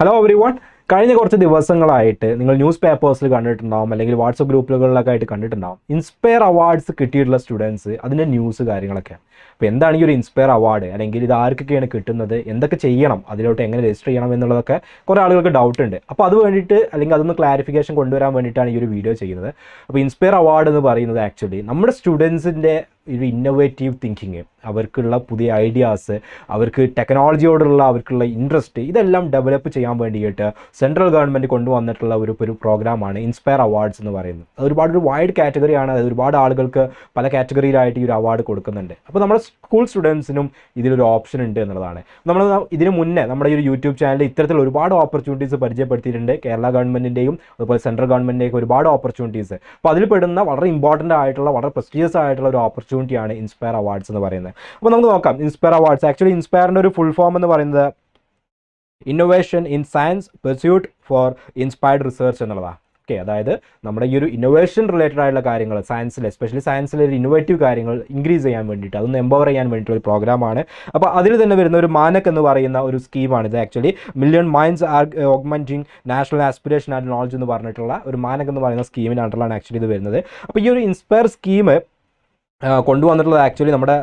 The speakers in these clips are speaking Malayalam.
Hello everyone. കഴിഞ്ഞ കുറച്ച് ദിവസങ്ങളായിട്ട് നിങ്ങൾ ന്യൂസ് പേപ്പേഴ്സിൽ കണ്ടിട്ടുണ്ടാവും അല്ലെങ്കിൽ വാട്സപ്പ് ഗ്രൂപ്പുകളിലൊക്കെ ആയിട്ട് കണ്ടിട്ടുണ്ടാവും ഇൻസ്പയർ അവാർഡ്സ് കിട്ടിയിട്ടുള്ള സ്റ്റുഡൻസ് അതിൻ്റെ ന്യൂസ് കാര്യങ്ങളൊക്കെ. അപ്പോൾ എന്താണ് ഈ ഒരു ഇൻസ്പയർ അവാർഡ്, അല്ലെങ്കിൽ ഇത് ആർക്കൊക്കെയാണ് കിട്ടുന്നത്, എന്തൊക്കെ ചെയ്യണം, അതിലോട്ട് എങ്ങനെ രജിസ്റ്റർ ചെയ്യണം എന്നുള്ളതൊക്കെ കുറേ ആളുകൾക്ക് ഡൗട്ട് ഉണ്ട്. അപ്പോൾ അത് വേണ്ടിയിട്ട് അല്ലെങ്കിൽ അതൊന്ന് ക്ലാരിഫിക്കേഷൻ കൊണ്ടുവരാൻ വേണ്ടിയിട്ടാണ് ഈ ഒരു വീഡിയോ ചെയ്യുന്നത്. അപ്പോൾ ഇൻസ്പയർ അവാർഡ് എന്ന് പറയുന്നത് ആക്ച്വലി നമ്മുടെ സ്റ്റുഡൻസിൻ്റെ ഒരു ഇന്നോവേറ്റീവ് തിങ്കിങ്, അവർക്കുള്ള പുതിയ ഐഡിയാസ്, അവർക്ക് ടെക്നോളജിയോടുള്ള അവർക്കുള്ള ഇൻട്രസ്റ്റ്, ഇതെല്ലാം ഡെവലപ്പ് ചെയ്യാൻ വേണ്ടിയിട്ട് സെൻട്രൽ ഗവൺമെൻറ് കൊണ്ടുവന്നിട്ടുള്ള ഒരു പ്രോഗ്രാമാണ് ഇൻസ്പയർ അവാർഡ്സ് എന്ന് പറയുന്നത്. അത് ഒരു വൈഡ് കാറ്റഗറിയാണ്. അത് ഒരുപാട് ആളുകൾക്ക് പല കാറ്റഗറിയിലായിട്ട് ഈ ഒരു അവാർഡ് കൊടുക്കുന്നുണ്ട്. അപ്പോൾ നമ്മുടെ സ്കൂൾ സ്റ്റുഡൻസിനും ഇതിലൊരു ഓപ്ഷൻ ഉണ്ട് എന്നുള്ളതാണ്. നമ്മൾ ഇതിന് മുന്നേ നമ്മുടെ ഈ ഒരു യൂട്യൂബ് ചാനലിൽ ഇത്തരത്തിൽ ഒരുപാട് ഓപ്പർച്യൂണിറ്റീസ് പരിചയപ്പെടുത്തിയിട്ടുണ്ട്. കേരള ഗവൺമെൻറ്റിൻ്റെയും അതുപോലെ സെൻട്രൽ ഗവൺമെൻറ്റിൻ്റെയും ഒരുപാട് ഓപ്പർച്യൂണിറ്റീസ്. അപ്പോൾ അതിൽ പെടുന്ന വളരെ ഇമ്പോർട്ടൻ്റ് ആയിട്ടുള്ള വളരെ പ്രസ്റ്റീജിയസ് ആയിട്ടുള്ള ഒരു ഓപ്പർച്യൂണിറ്റിയാണ് ഇൻസ്പയർ അവാർഡ്സ് എന്ന് പറയുന്നത്. അപ്പോൾ നമുക്ക് നോക്കാം ഇൻസ്പയർ അവാർഡ്സ്. ആക്ച്വലി ഇൻസ്പയറിൻ്റെ ഒരു ഫുൾ ഫോം എന്ന് പറയുന്നത് innovation in science pursuit for inspired research എന്നുള്ളതാണ്. ഓക്കെ, അതായത് നമ്മുടെ ഈ ഒരു ഇന്നോവേഷൻ റിലേറ്റഡ് ആയിട്ടുള്ള കാര്യങ്ങൾ സയൻസിൽ, എസ്പെഷ്യലി സയൻസിലെ ഒരു ഇന്നോവേറ്റീവ് കാര്യങ്ങൾ ഇൻക്രീസ് ചെയ്യാൻ വേണ്ടിയിട്ട്, അതൊന്ന് എംപവർ ചെയ്യാൻ വേണ്ടിയിട്ടുള്ള ഒരു പ്രോഗ്രാമാണ്. അപ്പോൾ അതിൽ തന്നെ വരുന്ന ഒരു മാനക് എന്ന് പറയുന്ന ഒരു സ്കീമാണ് ഇത്. Actually million minds augmenting national aspiration and knowledge എന്ന് പറഞ്ഞിട്ടുള്ള ഒരു മാനക് എന്ന് പറയുന്ന സ്കീമിൻ്റെ അണ്ടറിലാണ് ആക്ച്വലി ഇത് വരുന്നത്. അപ്പോൾ ഈ ഒരു ഇൻസ്പയർ സ്കീം കൊണ്ടുവന്നിട്ടുള്ളത് ആക്ച്വലി നമ്മുടെ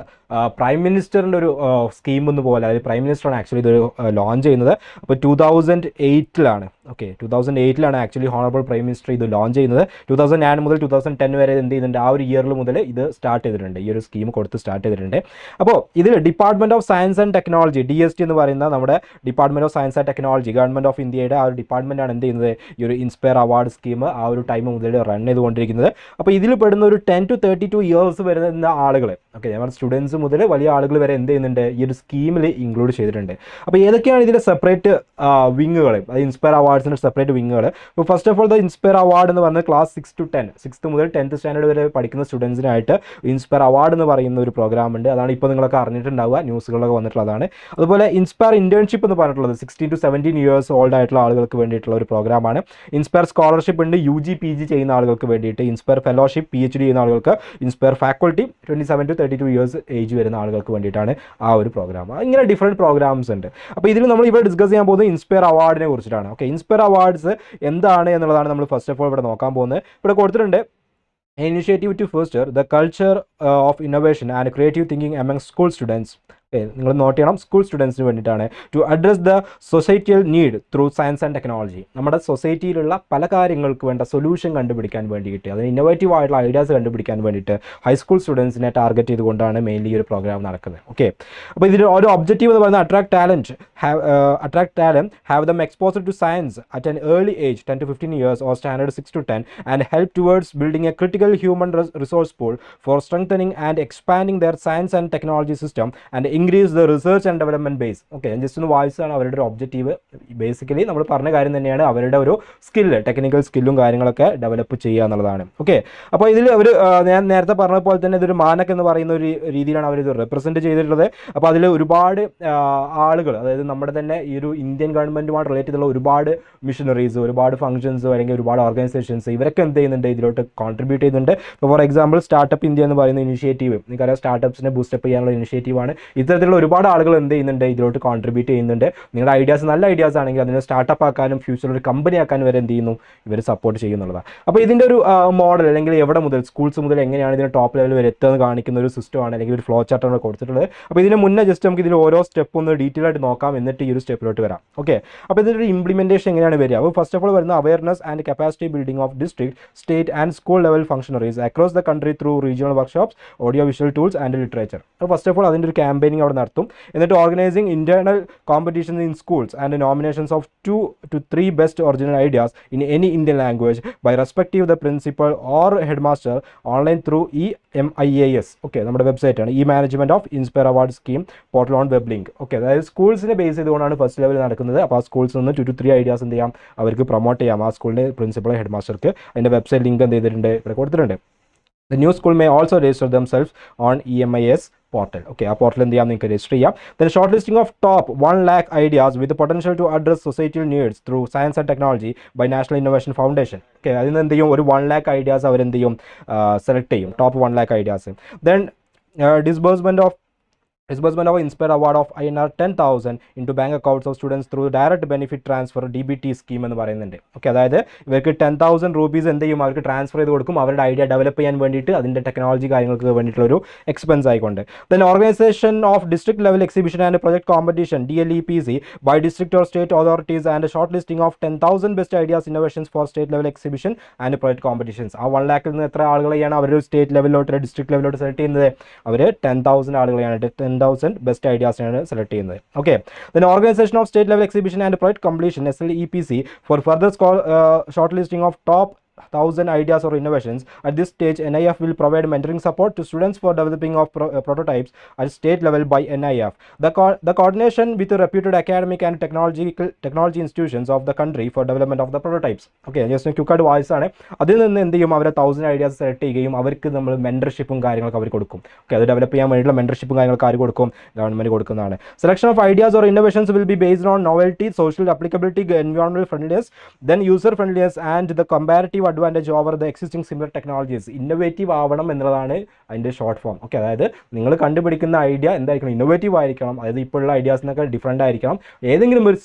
പ്രൈം മിനിസ്റ്ററിൻ്റെ ഒരു സ്കീം എന്ന് പോലെ, അതായത് പ്രൈം മിനിസ്റ്ററാണ് ആക്ച്വലി ഇത് ലോഞ്ച് ചെയ്യുന്നത്. അപ്പോൾ 2008 okay 2008 actually honourable prime minister ഇത് ലോഞ്ച് ചെയ്യുന്നത്. 2009 മുതൽ 2010 വരെ എന്ത് ചെയ്യുന്നുണ്ട്, ആ ഒരു ഇയറിൽ മുതൽ ഇത് സ്റ്റാർട്ട് ചെയ്തിട്ടുണ്ട്, ഈ ഒരു സ്കീം കൊടുത്ത് സ്റ്റാർട്ട് ചെയ്തിട്ടുണ്ട്. അപ്പോൾ ഇതിൽ department of science and technology, DST എന്ന് പറയുന്ന നമ്മുടെ department of science and technology, government of ഇന്ത്യയുടെ ആ ഒരു ഡിപ്പാർട്ട്മെൻറ്റാണ് എന്ത് ചെയ്യുന്നത്, ഈ ഒരു ഇൻസ്പയർ അവാർഡ് സ്കീം ആ ഒരു ടൈം മുതൽ റൺ ചെയ്തുകൊണ്ടിരിക്കുന്നത്. അപ്പോൾ ഇതിൽ പെടുന്ന ഒരു 10 to 32 ഇയേഴ്സ് വരുന്ന ആളുകൾ, ഓക്കെ, നമ്മുടെ സ്റ്റുഡൻസ് മുതൽ വലിയ ആളുകൾ വരെ എന്ത് ചെയ്യുന്നുണ്ട്, ഈ ഒരു സ്കീമിൽ ഇൻക്ലൂഡ് ചെയ്തിട്ടുണ്ട്. അപ്പോൾ ഏതൊക്കെയാണ് ഇതിൻ്റെ സെപ്പറേറ്റ് വിങ്ങുകൾ, അത് ഇൻസ്പയർ അവാർഡ്സിൻ്റെ സെപ്പറേറ്റ് വിങ്ങുകൾ. ഇപ്പോൾ first of all the inspire award എന്ന് പറയുന്നത് ക്ലാസ് 6 to 10, 6th മുതൽ 10th സ്റ്റാൻഡേർഡ് വരെ പഠിക്കുന്ന സ്റ്റുഡൻസിനായിട്ട് ഇൻസ്പയർ അവാർഡ് എന്ന് പറയുന്ന ഒരു പ്രോഗ്രാം ഉണ്ട്. അതാണ് ഇപ്പോൾ നിങ്ങളൊക്കെ അറിഞ്ഞിട്ടുണ്ടാവുക, ന്യൂസുകളൊക്കെ വന്നിട്ടുള്ളതാണ്. അതുപോലെ ഇൻസ്പയർ ഇൻറ്റേൺഷിപ്പ് എന്ന് പറഞ്ഞിട്ടുള്ളത് 16 to 17 ഇയേഴ്സ് ഓൾഡ് ആയിട്ടുള്ള ആളുകൾക്ക് വേണ്ടിയിട്ടുള്ള ഒരു പ്രോഗ്രാമാണ്. ഇൻസ്പയർ സ്കോളർഷിപ്പ് ഉണ്ട് UG PG ചെയ്യുന്ന ആളുകൾക്ക് വേണ്ടിയിട്ട്. ഇൻസ്പയർ ഫെലോഷിപ്പ് PhD ചെയ്യുന്ന ആളുകൾക്ക്. Inspire faculty 27 to 32 years age വരുന്ന ആളുകൾക്ക് വേണ്ടിയിട്ടാണ് ആ ഒരു പ്രോഗ്രാം. ഇങ്ങനെ ഡിഫറെൻറ്റ് പ്രോഗ്രാംസ് ഉണ്ട്. അപ്പോൾ ഇതിൽ നമ്മൾ ഇവിടെ ഡിസ്കസ് ചെയ്യാൻ പോകുന്നത് ഇൻസ്പയർ അവാർഡിനെ കുറിച്ചിട്ടാണ്. ഓക്കെ, ഇൻസ്പയർ അവാർഡ്സ് എന്താണ് എന്നുള്ളതാണ് നമ്മൾ ഫസ്റ്റ് ഓഫ് ഓൾ ഇവിടെ നോക്കാൻ പോകുന്നത്. ഇവിടെ കൊടുത്തിട്ടുണ്ട് initiative to foster the culture of innovation and creative thinking among school students. നിങ്ങൾ നോട്ട് ചെയ്യണം, സ്കൂൾ സ്റ്റുഡൻസിന് വേണ്ടിയിട്ടാണ്. To address the societal need through science and technology, നമ്മുടെ സൊസൈറ്റിയിലുള്ള പല കാര്യങ്ങൾക്ക് വേണ്ട സൊല്യൂഷൻ കണ്ടുപിടിക്കാൻ വേണ്ടിയിട്ട്, അതിന് ഇന്നോവേറ്റീവ് ആയിട്ടുള്ള ഐഡിയാസ് കണ്ടുപിടിക്കാൻ വേണ്ടിയിട്ട് ഹൈസ്കൂൾ സ്റ്റുഡൻസിനെ ടാർഗറ്റ് ചെയ്തുകൊണ്ടാണ് മെയിൻലി ഈ ഒരു പ്രോഗ്രാം നടക്കുന്നത്. ഓക്കെ, അപ്പോൾ ഇതിൽ ഒരു ഒബ്ജക്റ്റീവ് എന്ന് പറയുന്നത് attract talent, have them exposed to science at an early age 10 to 15 years or standard 6 to 10 and help towards building a critical human resource pool for strengthening and expanding their science and technology system and increase the research and development base. Okay, ഞാൻ ജസ്റ്റ് ഒന്ന് വായിച്ചാണ് അവരുടെ ഒരു ഒബ്ജക്റ്റീവ്. ബേസിക്കലി നമ്മൾ പറഞ്ഞ കാര്യം തന്നെയാണ്, അവരുടെ ഒരു സ്കില്ല്, ടെക്നിക്കൽ സ്കില്ലും കാര്യങ്ങളൊക്കെ ഡെവലപ്പ് ചെയ്യുക എന്നുള്ളതാണ്. ഓക്കെ, അപ്പോൾ ഇതിൽ അവർ ഞാൻ നേരത്തെ പറഞ്ഞ പോലെ തന്നെ ഇതൊരു മാനക് എന്ന് പറയുന്ന ഒരു രീതിയിലാണ് അവരിത് റെപ്രസെൻറ്റ് ചെയ്തിട്ടുള്ളത്. അപ്പോൾ അതിൽ ഒരുപാട് ആളുകൾ, അതായത് നമ്മുടെ തന്നെ ഈ ഒരു ഇന്ത്യൻ ഗവൺമെൻറ്റുമായിട്ട് റിലേറ്റ് ചെയ്തുള്ള ഒരുപാട് മിഷനറീസ്, ഒരുപാട് ഫംഗ്ഷൻസ് അല്ലെങ്കിൽ ഒരുപാട് ഓർഗനൈസേഷൻസ്, ഇവരൊക്കെ എന്ത് ചെയ്യുന്നുണ്ട്, ഇതിലോട്ട് കോൺട്രിബ്യൂട്ട് ചെയ്യുന്നുണ്ട്. ഇപ്പോൾ ഫോർ എക്സാമ്പിൾ സ്റ്റാർട്ടപ്പ് ഇന്ത്യ എന്ന് പറയുന്ന ഇനിഷ്യേറ്റീവ്, നിങ്ങൾക്കറിയാം സ്റ്റാർട്ടപ്സിനെ ബൂസ്റ്റപ്പ് ചെയ്യാനുള്ള ഇനിഷ്യേറ്റീവാണ്. ഇത്തരത്തിലുള്ള ഒരുപാട് ആളുകൾ എന്ത് ചെയ്യുന്നുണ്ട്, ഇതിലോട്ട് കോൺട്രിബ്യൂട്ട് ചെയ്യുന്നുണ്ട്. നിങ്ങളുടെ ഐഡിയാസ് നല്ല ഐഡിയാസ് ആണെങ്കിൽ അതിനെ സ്റ്റാർട്ടപ്പ് ആക്കാനും ഫ്യൂച്ചറിൽ ഒരു കമ്പനി ആക്കാനും വരെ എന്ത് ചെയ്യുന്നു, ഇവർ സപ്പോർട്ട് ചെയ്യുന്നുള്ളതാണ്. അപ്പോൾ ഇതിൻ്റെ ഒരു മോഡൽ, അല്ലെങ്കിൽ എവിടെ മുതൽ, സ്കൂൾസ് മുതൽ എങ്ങനെയാണ് ഇതിന് ടോപ്പ് ലെവൽ വരെ എത്തുന്നത് കാണിക്കുന്ന ഒരു സിസ്റ്റമാണ്, അല്ലെങ്കിൽ ഒരു ഫ്ലോ ചാർട്ടാണ് കൊടുത്തിട്ടുള്ളത്. അപ്പോൾ ഇതിന് മുന്നേ ജസ്റ്റ് നമുക്ക് ഇതിൽ ഓരോ സ്റ്റെപ്പ് ഒന്ന് ഡീറ്റെയിൽ ആയിട്ട് നോക്കാം, എന്നിട്ട് ഈ ഒരു സ്റ്റെപ്പിലോട്ട് വരാം. ഓക്കെ, അപ്പോൾ ഇതിൻ്റെ ഒരു ഇംപ്ലിമെൻറ്റേഷൻ എങ്ങനെയാണ് വരിക. അപ്പോൾ ഫസ്റ്റ് ഓഫ് ഓൾ വരുന്ന awareness and capacity building of district, state and school level functionaries across the country through regional workshops, audio visual tools and literature. അപ്പോൾ ഫസ്റ്റ് ഓഫ് ഓൾ അതിൻ്റെ ഒരു ക്യാമ്പയിനിങ് അവിടെ നടത്തും. എന്നിട്ട് organizing internal competitions in schools and nominations of 2 to 3 best original ideas in any Indian language by respective the principal or headmaster online through EMIAS. Okay, നമ്മുടെ വെബ്സൈറ്റ് ആണ് management of inspire award scheme portal on web link. Okay, അതായത് സ്കൂൾസിനെ ബേസ് ചെയ്തുകൊണ്ടാണ് ഫസ്റ്റ് ലെവൽ നടക്കുന്നത്. അപ്പോൾ ആ സ്കൂൾസിൽ നിന്ന് 2 to 3 ഐഡിയാസ് എന്ത് ചെയ്യാം, അവർക്ക് പ്രൊമോട്ട് ചെയ്യാം, ആ സ്കൂളിൻ്റെ പ്രിൻസിപ്പൾ ഹെഡ്മാസ്റ്റർക്ക്. അതിൻ്റെ വെബ്സൈറ്റ് ലിങ്ക് എന്ത് ചെയ്തിട്ടുണ്ട്, ഇവിടെ കൊടുത്തിട്ടുണ്ട്. The new school may also register themselves on EMIS portal. Okay, ആ പോർട്ടൽ എന്ത് ചെയ്യാം, നിങ്ങൾക്ക് രജിസ്റ്റർ ചെയ്യാം. Then short listing of top 1 lakh ideas with the potential to address societal needs through science and technology by National Innovation Foundation. Okay, അതിൽ നിന്ന് എന്ത് ചെയ്യും, ഒരു 1 lakh ഐഡിയാസ് അവരെന്ത് ചെയ്യും, സെലക്ട് ചെയ്യും, top 1 lakh ideas. Then disbursement of disbursement of Inspire Award of INR 10,000 into bank accounts of students through direct benefit transfer DBT scheme എന്ന് പറയുന്നുണ്ട്. ഓക്കെ, അതായത് ഇവർക്ക് 10,000 രൂപീസ് എന്ത് ചെയ്യും, അവർക്ക് ട്രാൻസ്ഫർ ചെയ്ത് കൊടുക്കും, അവരുടെ ഐഡിയ ഡെവലപ്പ് ചെയ്യാൻ വേണ്ടിയിട്ട്, അതിൻ്റെ ടെക്നോളജി കാര്യങ്ങൾക്ക് വേണ്ടിയിട്ടുള്ളൊരു എക്സ്പെൻസ് ആയിക്കൊണ്ട്. Then organisation of district level exhibition and project competition DLEPC by district or state authorities and short listing of 10,000 best ideas innovations for state level exhibition and project competitions. ആ 1 lakh നിന്ന് എത്ര ആളുകളെയാണ് അവർ സ്റ്റേറ്റ് ലെവലിലോട്ട് ഡിസ്ട്രിക്ട് ലെവലിലോട്ട് സെലക്ട് ചെയ്യുന്നത്? അവർ 10,000 ആളുകളെയാണ്, 10,000 ബെസ്റ്റ് ഐഡിയാസിനാണ് സെലക്ട് ചെയ്യുന്നത്. Okay, then organisation of state level exhibition and project completion SLEPC for further short listing of top 1,000 ideas or innovations. At this stage, NIF will provide mentoring support to students for developing of prototypes at state level by NIF. The coordination with the reputed academic and technology institutions of the country for development of the prototypes. Okay, just ക്വിക്കായിട്ട് വായിച്ചാണ്. അതിൽ നിന്ന് എന്ത് ചെയ്യും, അവരെ 1,000 ഐഡിയാസ് സെലക്ട് ചെയ്യുകയും അവർക്ക് നമ്മൾ മെൻറ്റർഷിപ്പും കാര്യങ്ങളൊക്കെ അവർ കൊടുക്കും. ഓക്കെ, അത് ഡെവലപ്പ് ചെയ്യാൻ വേണ്ടിയിട്ടുള്ള മെൻറ്റർഷിപ്പും കാര്യങ്ങളൊക്കെ ആര് കൊടുക്കും? ഗവൺമെൻറ് കൊടുക്കുന്നതാണ്. Selection of ideas or innovations will be based on novelty, social applicability, environmental friendliness, then user friendliness and the comparative advantage over the existing similar technologies. Innovative ആവണം എന്നുള്ളതാണ് അതിൻ്റെ ഷോർട്ട് ഫോം. ഓക്കെ, അതായത് നിങ്ങൾ കണ്ടുപിടിക്കുന്ന ഐഡിയ എന്തായിരിക്കണം? ഇന്നോവേറ്റീവ് ആയിരിക്കണം. അതായത് ഇപ്പോഴുള്ള ഐഡിയാസിനൊക്കെ ഡിഫറൻ്റ് ആയിരിക്കണം. ഏതെങ്കിലും ഒരു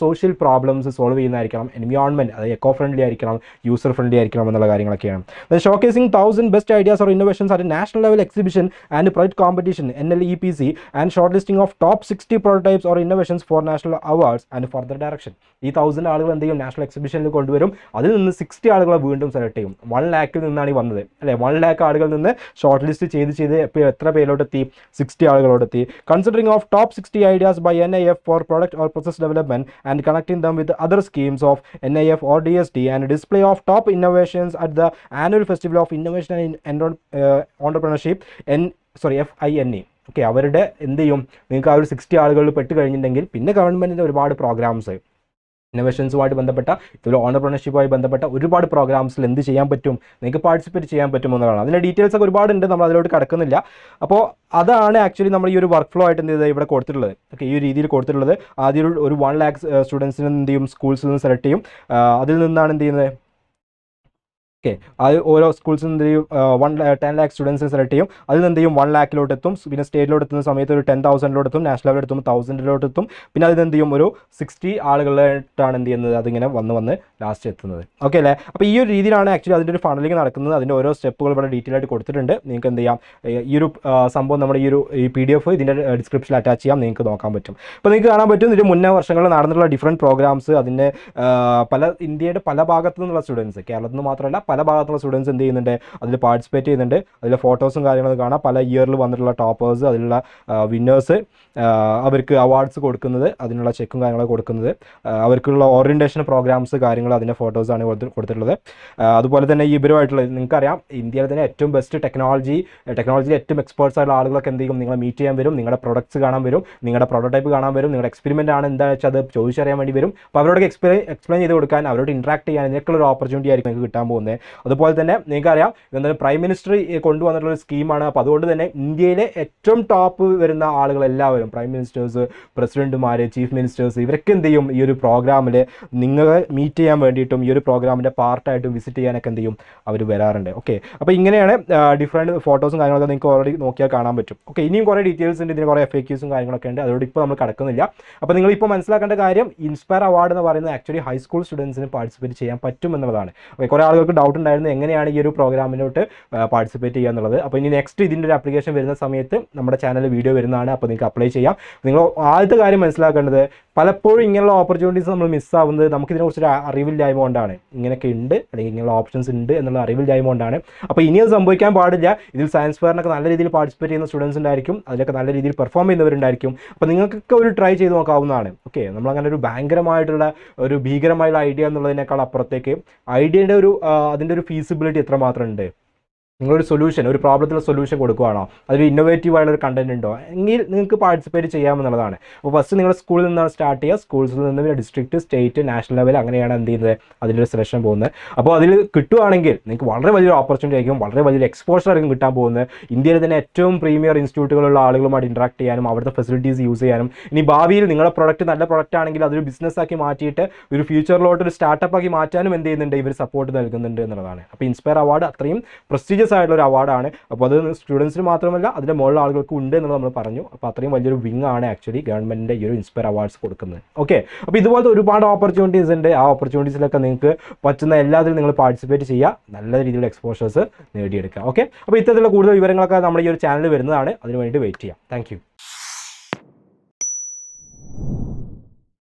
സോഷ്യൽ പ്രോബ്ലംസ് സോൾവ് ചെയ്യുന്നതായിരിക്കണം. എൻവയോൺമെൻറ്റ്, അതായത് എക്കോ ഫ്രണ്ട്ലി ആയിരിക്കണം, യൂസർ ഫ്രണ്ട്ലി ആയിരിക്കണം എന്നുള്ള കാര്യങ്ങളൊക്കെയാണ്. Showcasing 1,000 best ideas or innovations at national level exhibition and project competition NLEPC and short listing of top 60 prototypes or innovations for national awards and further direction. ഈ 1,000 ആളുകൾ എന്ത് ചെയ്യും? നാഷണൽ എക്സിബിഷനിൽ കൊണ്ടുവരും. അതിൽ നിന്ന് 60 ആളുകളെ വീണ്ടും സെലക്ട് ചെയ്യും. 1 lakh നിന്നാണ് ഈ വന്നത് അല്ലേ? 1 lakh ആളുകളിൽ നിന്ന് ഷോർട്ട് ലിസ്റ്റ് ചെയ്ത് ഇപ്പോൾ എത്ര പേരിലോട്ടെത്തി? 60 ആളുകളോടെത്തി. Considering of top 60 ideas by NIF for product or process development and connecting them with other schemes of NIF or DST and display of top innovations at the annual festival of innovation and entrepreneurship FINE. Okay, അവരുടെ എന്ത് ചെയ്യും? നിങ്ങൾക്ക് ആ ഒരു 60 ആളുകളിൽ പെട്ട് കഴിഞ്ഞിട്ടുണ്ടെങ്കിൽ പിന്നെ ഗവൺമെൻറ്റിൻ്റെ ഒരുപാട് പ്രോഗ്രാംസ് ഇന്നോവേഷൻസുമായിട്ട് ബന്ധപ്പെട്ട, ഇതുപോലെ ഓൺടർപ്രണർഷിപ്പുമായി ബന്ധപ്പെട്ട ഒരുപാട് പ്രോഗ്രാംസിൽ എന്ത് ചെയ്യാൻ പറ്റും? നിങ്ങൾക്ക് പാർട്ടിസിപ്പേറ്റ് ചെയ്യാൻ പറ്റും എന്നതാണ്. അതിൻ്റെ ഡീറ്റെയിൽസ് ഒക്കെ ഒരുപാടുണ്ട്, നമ്മൾ അതിലോട്ട് കിടക്കുന്നില്ല. അപ്പോൾ അതാണ് ആക്ച്വലി നമ്മൾ ഈ ഒരു വർക്ക് ഫ്ലോ ആയിട്ട് എന്ത് ചെയ്തത് ഇവിടെ കൊടുത്തിട്ടുള്ളത്. ഓക്കെ, ഈ ഒരു രീതിയിൽ കൊടുത്തിട്ടുള്ളത്. ആദ്യം ഒരു 1 lakh സ്റ്റുഡൻസിന് എന്ത് ചെയ്യും? സ്കൂൾസിൽ നിന്ന് സെലക്ട് ചെയ്യും. അതിൽ നിന്നാണ് എന്ത് ചെയ്യുന്നത്? ഓക്കെ, അത് ഓരോ സ്കൂൾസിൽ നിന്ന് 10 lakh സ്റ്റുഡൻസിനെ സെലക്ട് ചെയ്യും. അതിൽ നിന്ന് എന്ത് ചെയ്യും? 1 lakhiലോട്ട് എത്തും. പിന്നെ സ്റ്റേറ്റിലോട്ട് എത്തുന്ന സമയത്ത് ഒരു 10,000 എത്തും. നാഷണൽ ലെവലിൽ എത്തുമ്പോൾ 1,000 എത്തും. പിന്നെ അതിൽ എന്ത് ചെയ്യും? ഒരു 60 ആളുകളായിട്ടാണ് എന്ത് ചെയ്യുന്നത്? അതിങ്ങനെ വന്ന് ലാസ്റ്റ് എത്തുന്നത്. ഓക്കെ അല്ലേ? അപ്പോൾ ഈ ഒരു രീതിയിലാണ് ആക്ച്വലി അതിൻ്റെ ഒരു ഫണലിംഗ് നടക്കുന്നത്. അതിൻ്റെ ഓരോ സ്റ്റെപ്പുകൾ ഇവിടെ ഡീറ്റെയിൽ ആയിട്ട് കൊടുത്തിട്ടുണ്ട്. നിങ്ങൾക്ക് എന്ത് ചെയ്യാം? ഈ ഒരു സംഭവം നമ്മുടെ ഈ PDF ഇതിൻ്റെ ഡിസ്ക്രിപ്ഷനിൽ അറ്റാച്ച് ചെയ്യാം, നിങ്ങൾക്ക് നോക്കാൻ പറ്റും. അപ്പോൾ നിങ്ങൾക്ക് കാണാൻ പറ്റും ഇതിൻ്റെ മുന്നേ വർഷങ്ങളിൽ നടന്നിട്ടുള്ള ഡിഫറൻറ്റ് പ്രോഗ്രാംസ്. അതിൻ്റെ ഇന്ത്യയുടെ പല ഭാഗത്തു നിന്നുള്ള സ്റ്റുഡൻസ്, കേരളത്തിൽ നിന്ന് മാത്രമല്ല പല ഭാഗത്തുള്ള സ്റ്റുഡൻസ് എന്ത് ചെയ്യുന്നുണ്ട്? അതിൽ പാർട്ടിസിപ്പേറ്റ് ചെയ്യുന്നുണ്ട്. അതിലെ ഫോട്ടോസും കാര്യങ്ങളും കാണാം. പല ഇയറിൽ വന്നിട്ടുള്ള ടോപ്പേഴ്സ്, അതിലുള്ള വിന്നേഴ്സ്, അവർക്ക് അവാർഡ്സ് കൊടുക്കുന്നത്, അതിനുള്ള ചെക്കും കാര്യങ്ങളൊക്കെ കൊടുക്കുന്നത്, അവർക്കുള്ള ഓറിയൻറ്റേഷൻ പ്രോഗ്രാംസ് കാര്യങ്ങൾ, അതിൻ്റെ ഫോട്ടോസാണ് കൊടുത്തിട്ടുള്ളത്. അതുപോലെ തന്നെ ഇവരുമായിട്ടുള്ള, നിങ്ങൾക്കറിയാം ഇന്ത്യയിലെ തന്നെ ഏറ്റവും ബെസ്റ്റ് ടെക്നോളജിയിൽ ഏറ്റവും എക്സ്പേർട്സ് ആയിട്ടുള്ള ആളുകളൊക്കെ എന്ത് ചെയ്യും? നിങ്ങളെ മീറ്റ് ചെയ്യാൻ വരും, നിങ്ങളുടെ പ്രൊഡക്ട്സ് കാണാൻ വരും, നിങ്ങളുടെ പ്രോട്ടോടൈപ്പ് കാണാൻ വരും, നിങ്ങളുടെ എക്സ്പെരിമെൻ്റ് ആണ് എന്താണെന്ന് വെച്ചാൽ അത് ചോദിച്ചറിയാൻ വേണ്ടി വരും. അപ്പോൾ അവരോട് എക്സ്പ്ലെയിൻ ചെയ്ത് കൊടുക്കാൻ, അവരോട് ഇൻട്രാക്ട് ചെയ്യാൻ ഇതിനൊക്കെയുള്ള ഒരു ഓപ്പർച്യൂണിറ്റി ആയിരിക്കും നിങ്ങൾക്ക് കിട്ടാൻ പോകുന്നത്. അതുപോലെ തന്നെ നിങ്ങൾക്കറിയാം ഇതെന്തായാലും പ്രൈം മിനിസ്റ്റർ കൊണ്ടുവന്നിട്ടുള്ള ഒരു സ്കീമാണ്. അപ്പോൾ അതുകൊണ്ട് തന്നെ ഇന്ത്യയിലെ ഏറ്റവും ടോപ്പ് വരുന്ന ആളുകളെല്ലാവരും, പ്രൈം മിനിസ്റ്റേഴ്സ്, പ്രസിഡന്റുമാർ, ചീഫ് മിനിസ്റ്റേഴ്സ്, ഇവരൊക്കെ എന്ത് ചെയ്യും? ഈ ഒരു പ്രോഗ്രാമിൽ നിങ്ങളെ മീറ്റ് ചെയ്യാൻ വേണ്ടിയിട്ടും ഈ ഒരു പ്രോഗ്രാമിൻ്റെ പാർട്ടായിട്ടും വിസിറ്റ് ചെയ്യാനൊക്കെ എന്ത് ചെയ്യും? അവർ വരാറുണ്ട്. ഓക്കെ, അപ്പോൾ ഇങ്ങനെയാണ് ഡിഫറെൻറ്റ് ഫോട്ടോസും കാര്യങ്ങളൊക്കെ നിങ്ങൾക്ക് ഓൾറെഡി നോക്കിയാൽ കാണാൻ പറ്റും. ഓക്കെ, ഇനിയും കുറേ ഡീറ്റെയിൽസ് ഉണ്ട്, ഇതിന് കുറേ FAQസും കാര്യങ്ങളൊക്കെ ഉണ്ട്. അതോട് ഇപ്പോൾ നമ്മൾ കിടക്കുന്നില്ല. അപ്പോൾ നിങ്ങളിപ്പോൾ മനസ്സിലാക്കേണ്ട കാര്യം, ഇൻസ്പയർ അവാർഡ് എന്ന് പറയുന്നത് ആക്ച്വലി ഹൈസ്കൂൾ സ്റ്റുഡൻസിന് പാർട്ടിസിപ്പേറ്റ് ചെയ്യാൻ പറ്റും എന്നുള്ളതാണ്. ഓക്കെ, കുറേ ആളുകൾക്ക് ഡൗട്ട് ഉണ്ടായിരുന്നു എങ്ങനെയാണ് ഈ ഒരു പ്രോഗ്രാമിലോട്ട് പാർട്ടിസിപ്പേറ്റ് ചെയ്യുക എന്നുള്ളത്. അപ്പോൾ ഇനി നെക്സ്റ്റ് ഇതിൻ്റെ ഒരു ആപ്ലിക്കേഷൻ വരുന്ന സമയത്ത് നമ്മുടെ ചാനലിൽ വീഡിയോ വരുന്നതാണ്. അപ്പോൾ നിങ്ങൾക്ക് അപ്ലൈ ചെയ്യാം. നിങ്ങൾ ആദ്യത്തെ കാര്യം മനസ്സിലാക്കേണ്ടത്, പലപ്പോഴും ഇങ്ങനെയുള്ള ഓപ്പർച്യൂണിറ്റീസ് നമ്മൾ മിസ്സാവുന്നത് നമുക്കിതിനെക്കുറിച്ചൊരു അറിവില്ലായ്മ കൊണ്ടാണ്. ഇങ്ങനെയൊക്കെ ഉണ്ട്, അല്ലെങ്കിൽ ഇങ്ങനെയുള്ള ഓപ്ഷൻസ് ഉണ്ട് എന്നുള്ള അറിവില്ലായ്മ കൊണ്ടാണ്. അപ്പോൾ ഇനി അത് സംഭവിക്കാൻ പാടില്ല. ഇതിൽ സയൻസ് ഫെയറിനൊക്കെ നല്ല രീതിയിൽ പാർട്ടിസിപ്പേറ്റ് ചെയ്യുന്ന സ്റ്റുഡൻസ് ഉണ്ടായിരിക്കും, അതിലൊക്കെ നല്ല രീതിയിൽ പെർഫോം ചെയ്യുന്നവരുണ്ടായിരിക്കും. അപ്പോൾ നിങ്ങൾക്കൊക്കെ ഒരു ട്രൈ ചെയ്ത് നോക്കാവുന്നതാണ്. ഓക്കെ, നമ്മളങ്ങനെ ഒരു ഭയങ്കരമായിട്ടുള്ള ഒരു ഭീകരമായുള്ള ഐഡിയ എന്നുള്ളതിനേക്കാൾ അപ്പുറത്തേക്ക് ഐഡിയയുടെ അതിൻ്റെ ഒരു ഫീസിബിലിറ്റി എത്രമാത്രം ഉണ്ട്, നിങ്ങളൊരു സൊല്യൂഷൻ, ഒരു പ്രോബ്ലത്തിലുള്ള സൊല്യൂഷൻ കൊടുക്കുകയാണോ, അതൊരു ഇന്നോവേറ്റീവ് ആയിട്ടുള്ള കണ്ടന്റ് ഉണ്ടോ, എങ്കിൽ നിങ്ങൾക്ക് പാർട്ടിസിപ്പേറ്റ് ചെയ്യാമെന്നുള്ളതാണ്. അപ്പോൾ ഫസ്റ്റ് നിങ്ങൾ സ്കൂളിൽ നിന്നാണ് സ്റ്റാർട്ട് ചെയ്യുക. സ്കൂൾസിൽ നിന്ന് ഡിസ്ട്രിക്ട്, സ്റ്റേറ്റ്, നാഷണൽ ലെവൽ, അങ്ങനെയാണ് എന്ത് ചെയ്യുന്നത് അതിൻ്റെ ഒരു സെലക്ഷൻ പോകുന്നത്. അപ്പോൾ അതിൽ കിട്ടുകയാണെങ്കിൽ നിങ്ങൾക്ക് വളരെ വലിയൊരു ഓപ്പർച്യൂണിറ്റി ആയിരിക്കും, വളരെ വലിയൊരു എക്സ്പോഷർ ആയിരിക്കും കിട്ടാൻ പോകുന്നത്. ഇന്ത്യയിൽ തന്നെ ഏറ്റവും പ്രീമിയർ ഇൻസ്റ്റിറ്റ്യൂട്ടുകളുള്ള ആളുകളുമായിട്ട് ഇൻട്രാക്ട് ചെയ്യാനും അവിടുത്തെ ഫെസിലിറ്റീസ് യൂസ് ചെയ്യാനും, ഇനി ഭാവിയിൽ നിങ്ങളുടെ പ്രൊഡക്റ്റ് നല്ല പ്രൊഡക്റ്റ് ആണെങ്കിൽ അതൊരു ബിസിനസ്സാക്കി മാറ്റിയിട്ട് ഒരു ഫ്യൂച്ചറിലോട്ട് ഒരു സ്റ്റാർട്ടപ്പ് ആക്കി മാറ്റാനും എന്ത് ചെയ്യുന്നുണ്ട്, ഇവർ സപ്പോർട്ട് നൽകുന്നുണ്ട് എന്നുള്ളതാണ്. അപ്പോൾ ഇൻസ്പയർ അവാർഡ് അത്രയും പ്രസ്റ്റീജിയസ് പ്രസ്റ്റീജിയസ് ആയിട്ടുള്ള ഒരു അവാർഡാണ്. അപ്പോൾ അത് സ്റ്റുഡൻസിന് മാത്രമല്ല അതിൻ്റെ മുകളിൽ ആളുകൾക്ക് ഉണ്ട് എന്ന് നമ്മൾ പറഞ്ഞു. അപ്പോൾ അത്രയും വലിയൊരു വിങ് ആണ് ആക്ച്വലി ഗവൺമെൻറ്റിൻ്റെ ഈ ഒരു ഇൻസ്പയർ അവാർഡ്സ് കൊടുക്കുന്നത്. ഓക്കെ, അപ്പോൾ ഇതുപോലത്തെ ഒരുപാട് ഓപ്പർച്യൂണിറ്റീസ് ഉണ്ട്. ആ ഓപ്പർച്യൂണിറ്റീസിലൊക്കെ നിങ്ങൾക്ക് പറ്റുന്ന എല്ലാത്തിലും നിങ്ങൾ പാർട്ടിസിപ്പേറ്റ് ചെയ്യുക, നല്ല രീതിയിലുള്ള എക്സ്പോഷേഴ്സ് നേടിയെടുക്കുക. ഓക്കെ, അപ്പോൾ ഇത്തരത്തിലുള്ള കൂടുതൽ വിവരങ്ങളൊക്കെ നമ്മുടെ ഈ ഒരു ചാനൽ വരുന്നതാണ്. അതിനുവേണ്ടി വെയിറ്റ് ചെയ്യാം. താങ്ക്